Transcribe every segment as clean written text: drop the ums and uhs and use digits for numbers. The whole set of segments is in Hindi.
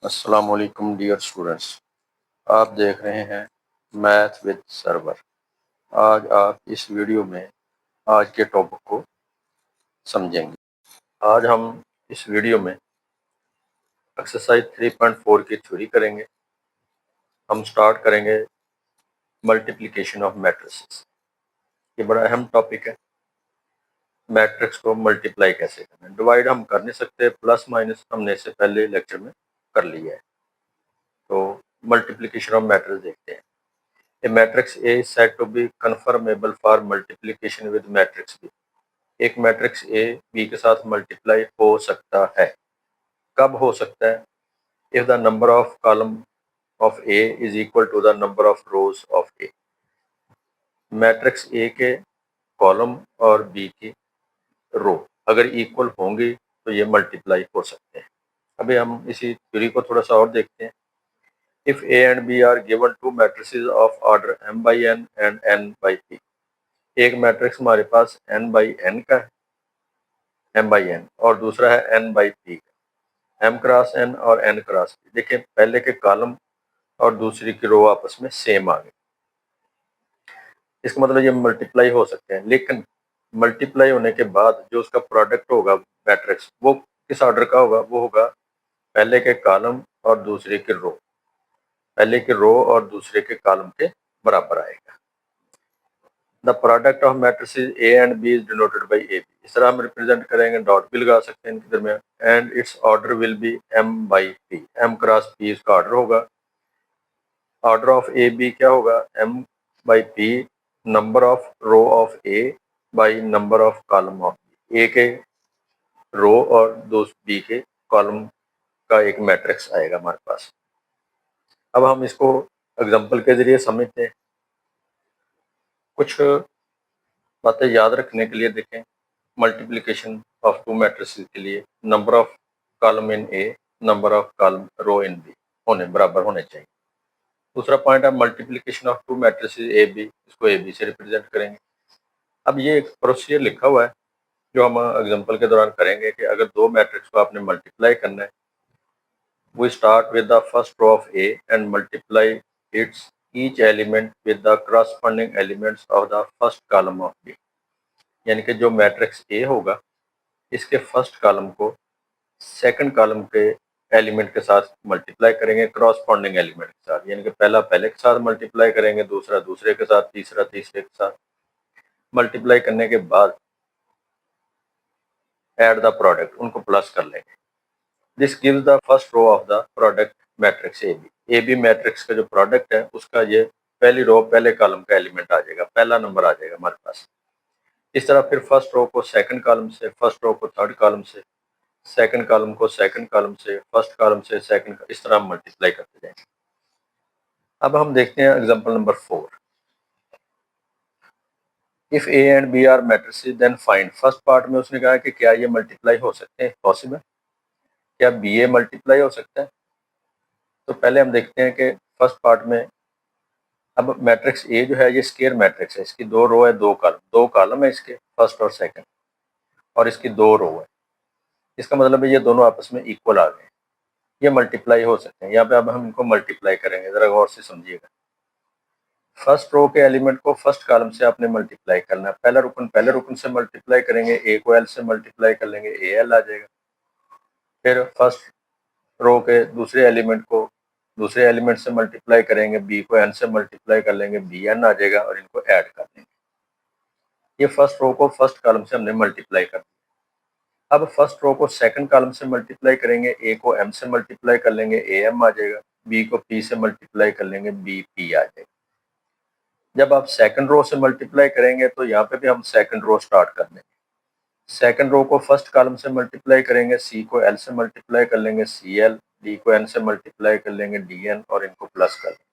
अस्सलाम वालेकुम डियर स्टूडेंट्स। आप देख रहे हैं मैथ विद सर्वर। आज आप इस वीडियो में आज के टॉपिक को समझेंगे। आज हम इस वीडियो में एक्सरसाइज 3.4 की थ्योरी करेंगे। हम स्टार्ट करेंगे मल्टीप्लिकेशन ऑफ मैट्रिसेस। ये बड़ा अहम टॉपिक है। मैट्रिक्स को मल्टीप्लाई कैसे करना है। डिवाइड हम कर नहीं सकते, प्लस माइनस हमने इससे पहले लेक्चर में कर लिया है। तो मल्टीप्लिकेशन ऑफ मैट्रिक्स देखते हैं। A matrix A is said to be conformable for multiplication with matrix B. एक मैट्रिक्स A B के साथ मल्टीप्लाई हो सकता है। कब हो सकता है? If the number of column of A is equal to the number of rows of A. Matrix A के कॉलम और B की रो अगर इक्वल होंगी तो ये मल्टीप्लाई हो सकते हैं। अभी हम इसी थ्योरी को थोड़ा सा और देखते हैं। If A and B are given two matrices of order m by n and n by p. एक मैट्रिक्स हमारे पास n by n का है, m by n, और दूसरा है n by p का, m क्रॉस n और n क्रॉस p। देखिए पहले के कॉलम और दूसरी की रो आपस में सेम आ गए। इसका मतलब ये मल्टीप्लाई हो सकते हैं, लेकिन मल्टीप्लाई होने के बाद जो उसका प्रोडक्ट होगा मैट्रिक्स, वो किस ऑर्डर का होगा? वो होगा पहले के कॉलम और दूसरे के रो, पहले के रो और दूसरे के कॉलम के बराबर आएगा। The product of matrices A and B is denoted by A B. इस तरह हम रिप्रेजेंट करेंगे, डॉट भी लगा सकते हैं इनके दरमियान। And it's order will be M by P. M cross P इसका ऑर्डर होगा। ऑर्डर ऑफ ए बी क्या होगा? M by P, number of row of A by number of column of B. A के रो और दो बी के कॉलम का एक मैट्रिक्स आएगा हमारे पास। अब हम इसको एग्जांपल के जरिए समझते हैं। कुछ बातें याद रखने के लिए देखें। मल्टीप्लिकेशन ऑफ टू मैट्रिसेस के लिए number of column in A, number of column row in B बराबर होने चाहिए। दूसरा पॉइंट है multiplication of two matrices A B, इसको ए बी से रिप्रेजेंट करेंगे। अब ये एक प्रोसीजर लिखा हुआ है जो हम एग्जांपल के दौरान करेंगे कि अगर दो मैट्रिक्स को आपने मल्टीप्लाई करना है, we start with the first row of A and multiply its each element with the corresponding elements of the first column of B. यानी कि जो मैट्रिक्स ए होगा इसके फर्स्ट कॉलम को सेकंड कॉलम के एलिमेंट के साथ मल्टीप्लाई करेंगे, क्रॉसपॉन्डिंग एलिमेंट के साथ। यानी कि पहला पहले के साथ मल्टीप्लाई करेंगे, दूसरा दूसरे के साथ, तीसरा तीसरे के साथ। मल्टीप्लाई करने के बाद ऐड द प्रोडक्ट, उनको प्लस कर लेंगे। This gives the first row of the product matrix A B. A B matrix का जो प्रोडक्ट है उसका ये पहली रो पहले कॉलम का एलिमेंट आ जाएगा, पहला नंबर आ जाएगा हमारे पास। इस तरह फिर फर्स्ट रो को सेकंड कॉलम से, फर्स्ट रो को थर्ड कॉलम से, सेकंड कॉलम को सेकंड कॉलम से, फर्स्ट कॉलम से सेकंड, इस तरह हम मल्टीप्लाई करते जाएंगे। अब हम देखते हैं example number 4। If A and B are matrices then find. First part में उसने कहा कि क्या ये मल्टीप्लाई हो सकते हैं? पॉसिबल। क्या बी ए मल्टीप्लाई हो सकता है? तो पहले हम देखते हैं कि फर्स्ट पार्ट में, अब मैट्रिक्स ए जो है ये स्क्वायर मैट्रिक्स है, इसकी दो रो है, दो कॉलम है इसके, फर्स्ट और सेकंड, और इसकी दो रो है। इसका मतलब है ये दोनों आपस में इक्वल आ गए, ये मल्टीप्लाई हो सकते हैं। यहाँ पे अब हम इनको मल्टीप्लाई करेंगे, जरा गौर से समझिएगा। फर्स्ट रो के एलिमेंट को फर्स्ट कॉलम से आपने मल्टीप्लाई करना है। पहले रुकन से मल्टीप्लाई करेंगे, ए को एल से मल्टीप्लाई कर लेंगे, ए एल आ जाएगा। फिर फर्स्ट रो के दूसरे एलिमेंट को दूसरे एलिमेंट से मल्टीप्लाई करेंगे, बी को एन से मल्टीप्लाई कर लेंगे, बी एन आ जाएगा, और इनको ऐड कर लेंगे। ये फर्स्ट रो को फर्स्ट कॉलम से हमने मल्टीप्लाई कर दिया। अब फर्स्ट रो को सेकंड कॉलम से मल्टीप्लाई करेंगे, ए को एम से मल्टीप्लाई कर लेंगे, ए एम आ जाएगा, बी को पी से मल्टीप्लाई कर लेंगे, बी पी आ जाएगा। जब आप सेकंड रो से मल्टीप्लाई करेंगे तो यहाँ पे भी हम सेकंड रो स्टार्ट कर देंगे। सेकंड रो को फर्स्ट कॉलम से मल्टीप्लाई करेंगे, सी को एल से मल्टीप्लाई कर लेंगे, सी एल, डी को एन से मल्टीप्लाई कर लेंगे, डी एन, और इनको प्लस कर लेंगे।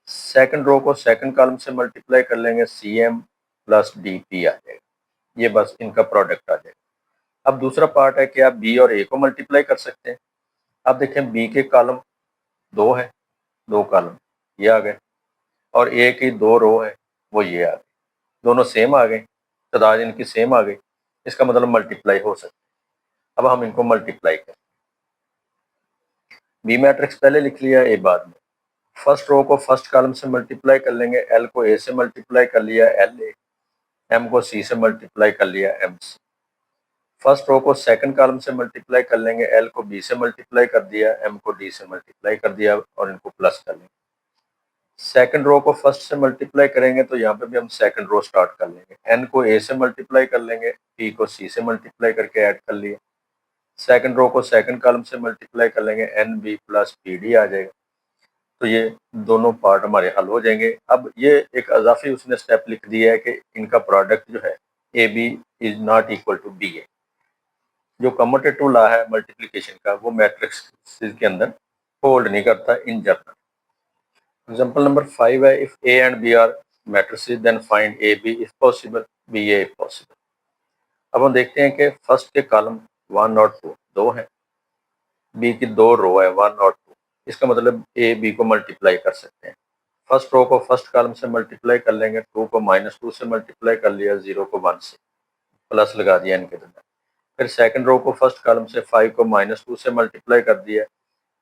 सेकंड रो को सेकंड कॉलम से मल्टीप्लाई कर लेंगे, C M plus D P आ जाएगा। ये बस इनका प्रोडक्ट आ जाएगा। अब दूसरा पार्ट है कि आप बी और ए को मल्टीप्लाई कर सकते हैं। अब देखें बी के कॉलम दो है, दो कॉलम ये आ गए, और ए की दो रो है, वो ये आ गए। दोनों सेम आ गए, तादाद इनकी सेम आ गई, इसका मतलब मल्टीप्लाई हो सकती है। अब हम इनको मल्टीप्लाई करें। बी मैट्रिक्स पहले लिख लिया, ए बाद में। फर्स्ट रो को फर्स्ट कॉलम से मल्टीप्लाई कर लेंगे, एल को ए से मल्टीप्लाई कर लिया एल ए, एम को सी से मल्टीप्लाई कर लिया एम सी। फर्स्ट रो को सेकंड कॉलम से मल्टीप्लाई कर लेंगे, एल को बी से मल्टीप्लाई कर दिया, एम को डी से मल्टीप्लाई कर दिया और इनको प्लस कर लेंगे। सेकंड रो को फर्स्ट से मल्टीप्लाई करेंगे तो यहाँ पे भी हम सेकंड रो स्टार्ट कर लेंगे, एन को ए से मल्टीप्लाई कर लेंगे, पी को सी से मल्टीप्लाई करके ऐड कर लिया। सेकंड रो को सेकंड कॉलम से मल्टीप्लाई कर लेंगे, N B plus P D आ जाएगा। तो ये दोनों पार्ट हमारे हल हो जाएंगे। अब ये एक अजाफी उसने स्टेप लिख दिया है कि इनका प्रोडक्ट जो है A B is not equal to B A. जो कम्यूटेटिव लॉ है मल्टीप्लिकेशन का वो मैट्रिक्स के अंदर होल्ड नहीं करता इन जनरल। एग्जांपल नंबर 5 है, if A and B are matrices then find A B if possible B A if possible. अब हम देखते हैं कि फर्स्ट के कॉलम 1 और 2 दो हैं, बी की दो रो है 1 और 2, इसका मतलब ए बी को मल्टीप्लाई कर सकते हैं। फर्स्ट रो को फर्स्ट कॉलम से मल्टीप्लाई कर लेंगे, 2 को -2 से मल्टीप्लाई कर लिया, 0 को 1 से, प्लस लगा दिया इनके अंदर। फिर सेकंड रो को फर्स्ट कॉलम से 5 को -2 से मल्टीप्लाई कर दिया,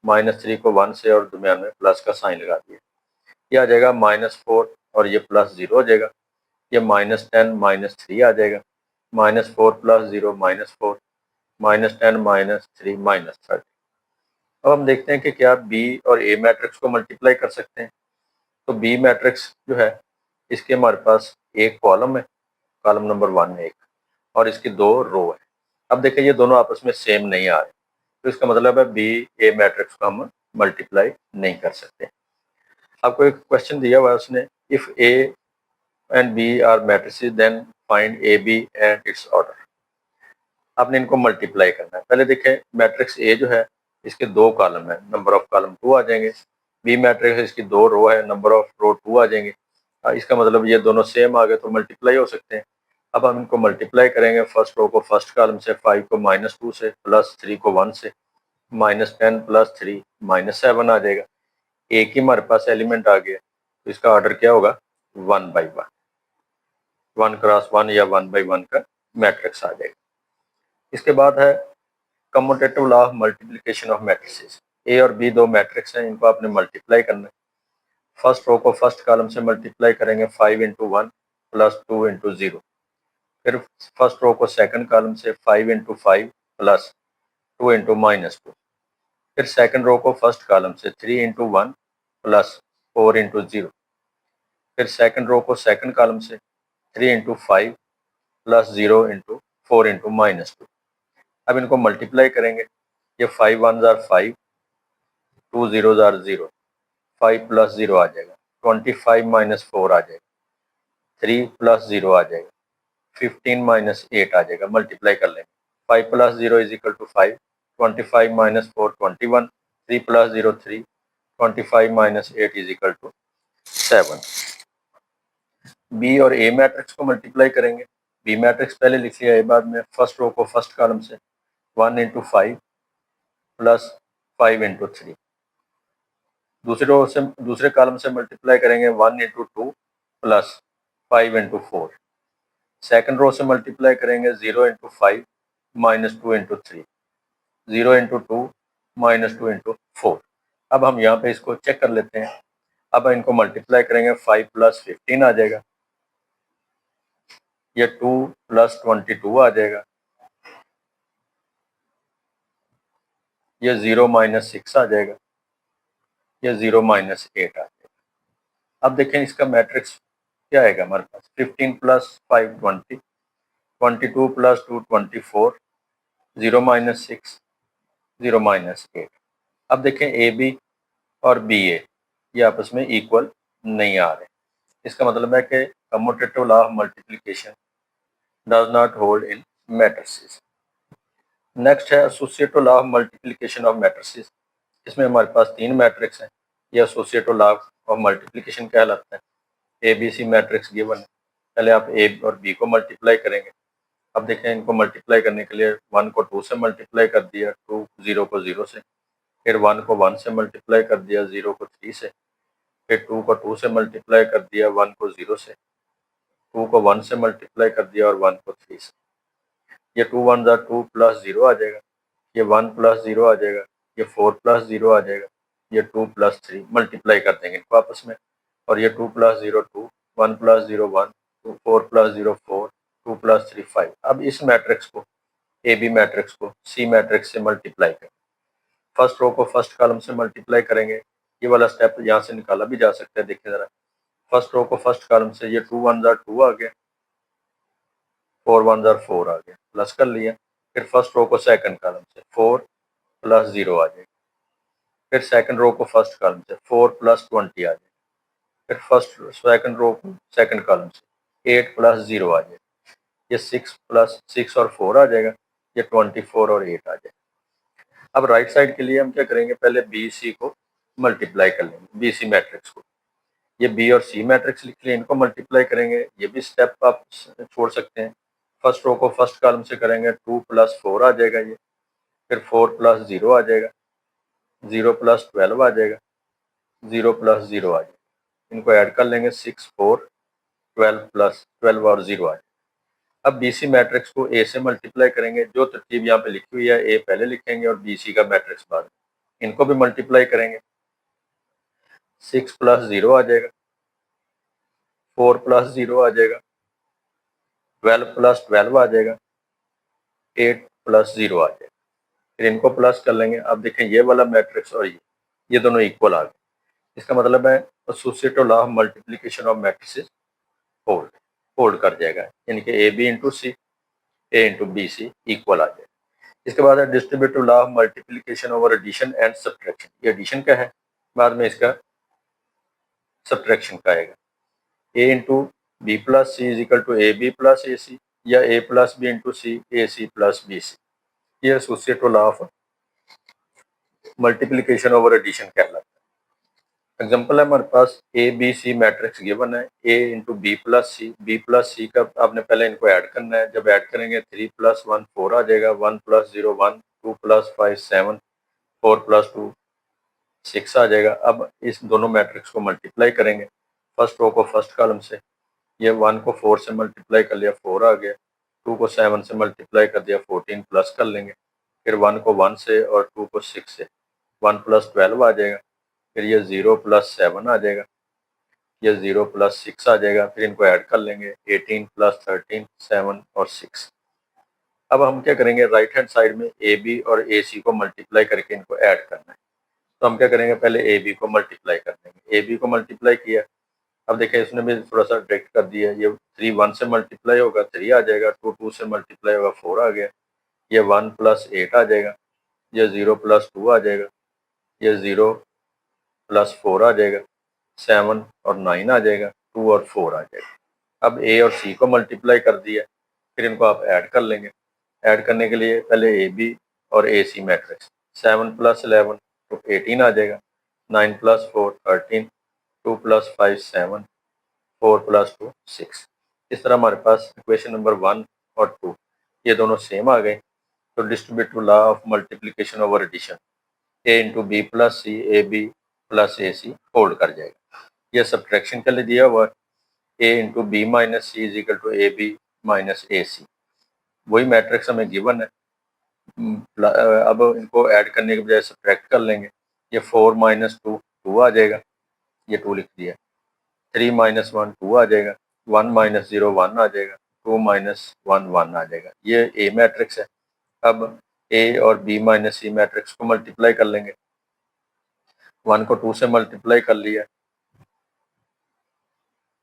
-3 को 1 से और दरमियान में प्लस का साइन लगा दिया। ये आ जाएगा -4 और ये +0 हो जाएगा। ये -10 -3 आ जाएगा, -4 + 0 -4, -10 -3 -30। अब हम देखते हैं कि क्या बी और ए मैट्रिक्स को मल्टीप्लाई कर सकते हैं। तो बी मैट्रिक्स जो है इसके हमारे पास एक कॉलम है, कॉलम नंबर 1 है एक, और इसकी दो रो है। अब देखिए ये दोनों आपस में सेम नहीं आ रहे, तो इसका मतलब है बी ए मैट्रिक्स को हम मल्टीप्लाई नहीं कर सकते। आपको एक क्वेश्चन दिया हुआ है उसने, if A and B are matrices then find A B and it's order. आपने इनको मल्टीप्लाई करना है। पहले देखें मैट्रिक्स ए जो है इसके दो कॉलम है, नंबर ऑफ कॉलम 2 आ जाएंगे। बी मैट्रिक्स इसकी दो रो है, नंबर ऑफ रो 2 आ जाएंगे। इसका मतलब ये दोनों सेम आ गए तो मल्टीप्लाई हो सकते हैं। अब हम इनको मल्टीप्लाई करेंगे, फर्स्ट रो को फर्स्ट कॉलम से, 5 को -2 से, +3 को 1 से, -10 + 3 -7 आ जाएगा। एक ही हमारे पास एलिमेंट आ गया, तो इसका ऑर्डर क्या होगा 1/1, 1 क्रॉस 1 या 1/1 का मैट्रिक्स आ जाएगा। इसके बाद है commutative law of multiplication of matrices. A और बी दो मैट्रिक्स हैं, इनको आपने मल्टीप्लाई करना है। फर्स्ट रो को फर्स्ट कॉलम से मल्टीप्लाई करेंगे, 5 × 1 + 2 × 0। फिर फर्स्ट रो को सेकंड कॉलम से 5 × 5 + 2 × -2। फिर सेकंड रो को फर्स्ट कॉलम से 3 × 1 + 4 × 0। फिर सेकंड रो को सेकंड कॉलम से 3 × 5 + 0 × 4 × -2। अब इनको मल्टीप्लाई करेंगे, ये 5 1s are 5, 2 0s are 0, 5 + 0 आ जाएगा, 25 - 4 आ जाएगा, 3 + 0 आ जाएगा, 15 - 8 आ जाएगा। मल्टीप्लाई कर लेंगे, 5 + 0 = 5, 25 - 4 21, 3 + 0 3, 25 - 8 = 7। बी और ए मैट्रिक्स को मल्टीप्लाई करेंगे। बी मैट्रिक्स पहले लिख लिया, ए बाद में। फर्स्ट रो को फर्स्ट कॉलम से 1 × 5 + 5 × 3। दूसरे रो से दूसरे कॉलम से मल्टीप्लाई करेंगे, 1 × 2 + 5 × 4। सेकंड रो से मल्टीप्लाई करेंगे, 0 × 5 - 2 × 3, 0 × 2 - 2 × 4। अब हम यहाँ पे इसको चेक कर लेते हैं। अब इनको मल्टीप्लाई करेंगे, 5 + 15 आ जाएगा, ये 2 + 22 आ जाएगा, ये 0 - 6 आ जाएगा, ये 0 - 8 आ जाएगा। अब देखें इसका मैट्रिक्स क्या आएगा हमारे पास, 15 + 5 20, 22 + 2 24, 0 - 6, 0 - 8। अब देखें ए बी और बी ए ये आपस में इक्वल नहीं आ रहे, इसका मतलब है कि commutative law of multiplication does not hold in matrices. Next है associative law of multiplication of matrices. इसमें हमारे पास तीन मैट्रिक्स हैं, ये एसोसिएटिव लॉ ऑफ मल्टीप्लिकेशन कहलाता है। A B C matrix given है, पहले आप ए और बी को मल्टीप्लाई करेंगे। अब देखें इनको मल्टीप्लाई करने के लिए 1 को 2 से मल्टीप्लाई कर दिया, 2 0 को 0 से, फिर 1 को 1 से मल्टीप्लाई कर दिया, 0 को 3 से, फिर 2 को 2 से मल्टीप्लाई कर दिया, 1 को 0 से, 2 को 1 से मल्टीप्लाई कर दिया और 1 को 3 से। ये 2 1s are 2 + 0 आ जाएगा, ये 1 + 0 आ जाएगा, ये 4 प्लस 0 आ जाएगा, ये 2 प्लस 3 मल्टीप्लाई कर देंगे इनको आपस में, और ये 2 प्लस 0 2, 1 प्लस 0 1, 4 प्लस 0 4, 2 प्लस 3 5। अब इस मैट्रिक्स को, ए बी मैट्रिक्स को सी मैट्रिक्स से मल्टीप्लाई करें। फर्स्ट रो को फर्स्ट कॉलम से मल्टीप्लाई करेंगे, ये वाला स्टेप यहाँ से निकाला भी जा सकता है। देखिए जरा, फर्स्ट रो को फर्स्ट कॉलम से, ये 2 1 2 आ गया, 4 1 4 आ गया, प्लस कर लिया। फिर फर्स्ट रो को सेकंड कॉलम से 4 प्लस 0 आ जाएगा। फिर सेकंड रो को फर्स्ट कॉलम से 4 प्लस 20 आ जाएगा। फिर फर्स्ट सेकंड रो को सेकंड कॉलम से 8 प्लस 0 आ जाएगा, ये 6 प्लस 6 और 4 आ जाएगा, ये 24 और 8 आ जाएगा। अब राइट साइड के लिए हम क्या करेंगे, पहले बी सी को मल्टीप्लाई कर लेंगे, बी सी मैट्रिक्स को। ये बी और सी मैट्रिक्स लिख लिए, इनको मल्टीप्लाई करेंगे। ये भी स्टेप आप छोड़ सकते हैं। फर्स्ट रो को फर्स्ट कॉलम से करेंगे, 2 प्लस 4 आ जाएगा ये, फिर 4 प्लस 0 आ जाएगा, 0 प्लस 12 आ जाएगा, 0 प्लस 0 आ जाएगा। इनको ऐड कर लेंगे, 6 4 12 प्लस 12 और 0 आ जाएगा। अब बी सी मैट्रिक्स को ए से मल्टीप्लाई करेंगे। जो तरतीब यहाँ पे लिखी हुई है, ए पहले लिखेंगे और बी सी का मैट्रिक्स बाद में। इनको भी मल्टीप्लाई करेंगे, 6 प्लस 0 आ जाएगा, 4 प्लस 0 आ जाएगा, 12 प्लस 12 आ जाएगा, 8 प्लस 0 आ जाएगा। फिर इनको प्लस कर लेंगे। अब देखें, ये वाला मैट्रिक्स और ये दोनों इक्वल आ गए। इसका मतलब है associative law of multiplication of matrices hold कर जाएगा, यानी कि A B into C, A into B C equal आ जाएगा। इसके बाद है distributive law of multiplication over addition and subtraction. ये एडिशन का है, बाद में इसका सब्ट्रैक्शन का आएगा। A into B plus C is equal to A B plus A C, या A plus B into C, A C plus B C. ये associative law of multiplication over addition कहलाता है। एग्जाम्पल है हमारे पास, A B C matrix given है, A into B plus C का आपने पहले इनको ऐड करना है। जब ऐड करेंगे, 3 प्लस 1 4 आ जाएगा, 1 प्लस 0 1, 2 प्लस 5 7, 4 प्लस 2 6 आ जाएगा। अब इस दोनों मैट्रिक्स को मल्टीप्लाई करेंगे। फर्स्ट रो को फर्स्ट कॉलम से, ये 1 को 4 से मल्टीप्लाई कर लिया, 4 आ गया। 2 को 7 से मल्टीप्लाई कर दिया, 14 प्लस कर लेंगे। फिर 1 को 1 से और 2 को 6 से, 1 प्लस 12 आ जाएगा। फिर ये 0 प्लस 7 आ जाएगा, ये 0 प्लस 6 आ जाएगा। फिर इनको ऐड कर लेंगे, 18 प्लस 13 7 और 6। अब हम क्या करेंगे, राइट हैंड साइड में ए बी और ए सी को मल्टीप्लाई करके इनको ऐड करना है। तो हम क्या करेंगे, पहले ए बी को मल्टीप्लाई कर देंगे। ए बी को मल्टीप्लाई किया, अब देखिए इसने भी थोड़ा सा डायरेक्ट कर दिया। ये 3 1 से मल्टीप्लाई होगा, 3 आ जाएगा, 2 2 से मल्टीप्लाई होगा, 4 आ गया। ये 1 प्लस 8 आ जाएगा, ये 0 प्लस 2 आ जाएगा, ये 0 प्लस 4 आ जाएगा, 7 और 9 आ जाएगा, 2 और 4 आ जाएगा। अब ए और सी को मल्टीप्लाई कर दिया, फिर इनको आप ऐड कर लेंगे। ऐड करने के लिए पहले ए बी और ए सी मैट्रिक्स, 7 प्लस 11 तो 18 आ जाएगा, 9 प्लस 4 13, 2 प्लस 5 7, 4 प्लस 2 6। इस तरह हमारे पास इक्वेशन नंबर 1 और 2 ये दोनों सेम आ गए। तो distributive law of multiplication over addition, A into B plus C, A B plus A C hold कर जाएगा। ये सब्ट्रैक्शन के लिए दिया हुआ है, A into B minus C is equal to A B minus A C. वही मैट्रिक्स हमें गिवन है। अब इनको ऐड करने के बजाय सब्ट्रैक्ट कर लेंगे। ये 4 माइनस 2 2 आ जाएगा, ये 2 लिख दिया। 3 माइनस 1 2 आ जाएगा, 1 माइनस 0 1 आ जाएगा, 2 माइनस 1 1 आ जाएगा। ये ए मैट्रिक्स है। अब ए और बी माइनस सी मैट्रिक्स को मल्टीप्लाई कर लेंगे। 1 को 2 से मल्टीप्लाई कर लिया,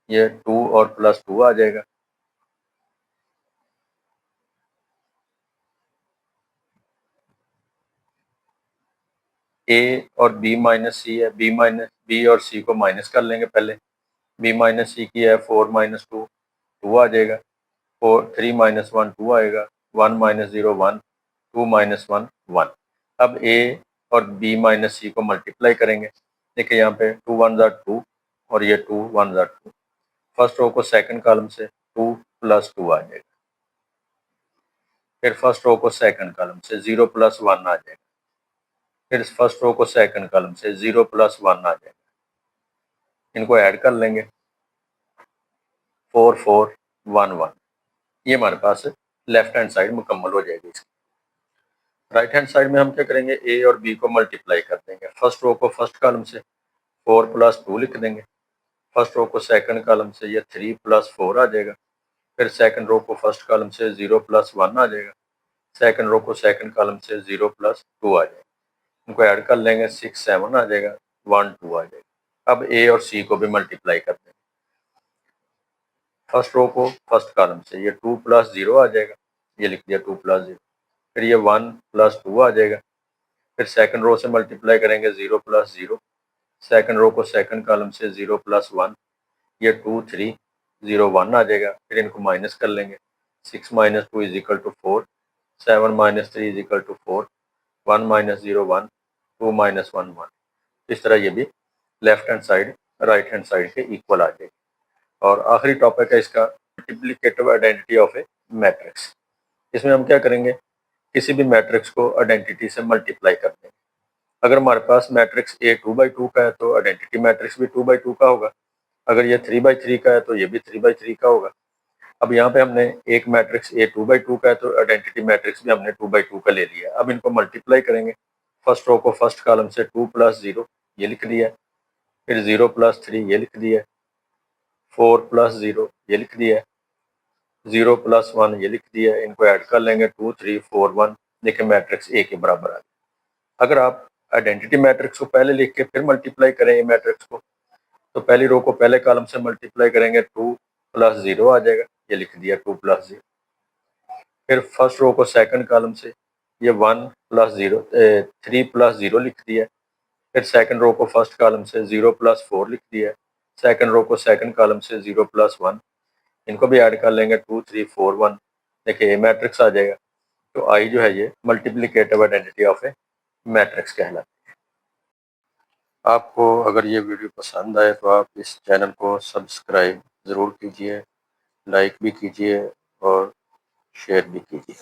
ये 2 और प्लस 2 आ जाएगा। ए और बी माइनस सी है, बी और सी को माइनस कर लेंगे पहले। बी माइनस सी की है 4 माइनस 2 2 आ जाएगा, 3 माइनस 1 2 आएगा, 1 माइनस 0 1, 2 माइनस 1 1। अब ए और बी माइनस सी को मल्टीप्लाई करेंगे। देखिए यहाँ पे 2 1 ज़ा 2 और ये 2 1 ज़ा 2। फर्स्ट रो को सेकंड कॉलम से 2 प्लस 2 आ जाएगा। फिर फर्स्ट रो को सेकंड कॉलम से 0 प्लस 1 आ जाएगा। फिर फर्स्ट रो को सेकंड कॉलम से 0 प्लस 1 आ जाएगा। इनको ऐड कर लेंगे, 4 4 1 1। ये हमारे पास लेफ्ट हैंड साइड मुकम्मल हो जाएगी इसकी। राइट हैंड साइड में हम क्या करेंगे, ए और बी को मल्टीप्लाई कर देंगे। फर्स्ट रो को फर्स्ट कॉलम से 4 + 2 लिख देंगे, फर्स्ट रो को सेकंड कॉलम से ये 3 + 4 आ जाएगा, फिर सेकंड रो को फर्स्ट कॉलम से 0 + 1 आ जाएगा, सेकंड रो को सेकंड कॉलम से 0 + 2 आ जाएगा। इनको ऐड कर लेंगे, 6 7 आ जाएगा, 1 2 आ जाएगा। अब ए और सी को भी मल्टीप्लाई कर देंगे। फर्स्ट रो को फर्स्ट कॉलम से ये 2 + 0 आ जाएगा, ये लिख दिया 2 + 0, फिर ये 1 + 2 आ जाएगा, फिर सेकंड रो से मल्टीप्लाई करेंगे 0 + 0, सेकंड रो को सेकंड कॉलम से 0 + 1, ये 2 3 0 1 आ जाएगा, फिर इनको माइनस कर लेंगे, 6 - 2 = 4, 7 - 3 = 4, 1 - 0 1, 2 - 1 1। इस तरह ये भी left hand side right hand side के इक्वल आ जाएगी। और आखिरी टॉपिक है इसका, multiplicative identity of A matrix. इसमें हम क्या करेंगे, किसी भी मैट्रिक्स को आइडेंटिटी से मल्टीप्लाई कर देंगे। अगर हमारे पास मैट्रिक्स ए 2/2 का है तो आइडेंटिटी मैट्रिक्स भी 2/2 का होगा, अगर ये 3/3 का है तो ये भी 3/3 का होगा। अब यहाँ पे हमने एक मैट्रिक्स ए 2/2 का है तो आइडेंटिटी मैट्रिक्स भी हमने 2/2 का ले लिया। अब इनको मल्टीप्लाई करेंगे, फर्स्ट रो को फर्स्ट कॉलम से 2 + 0 ये लिख दिया, फिर 0 + 3 ये लिख दिया, 4 + 0 ये लिख दिया, 0 + 1 ये लिख दिया। इनको ऐड कर लेंगे, 2 3 4 1, देखिए मैट्रिक्स ए के बराबर आ गया। अगर आप आइडेंटिटी मैट्रिक्स को पहले लिख के फिर मल्टीप्लाई करें ये मैट्रिक्स को, तो पहली रो को पहले कॉलम से मल्टीप्लाई करेंगे, 2 + 0 आ जाएगा, ये लिख दिया 2 + 0। फिर फर्स्ट रो को सेकंड कॉलम से ये 1 + 0 3 + 0 लिख दिया, फिर सेकंड रो को फर्स्ट कॉलम से 0 + 4 लिख दिया, सेकंड रो को सेकंड कॉलम से 0 + 1, इनको भी ऐड कर लेंगे, 2 3 4 1, देखिए ये मैट्रिक्स आ जाएगा। तो आई जो है ये multiplicative identity of A matrix कहलाती है। आपको अगर ये वीडियो पसंद आए तो आप इस चैनल को सब्सक्राइब ज़रूर कीजिए, लाइक भी कीजिए और शेयर भी कीजिए।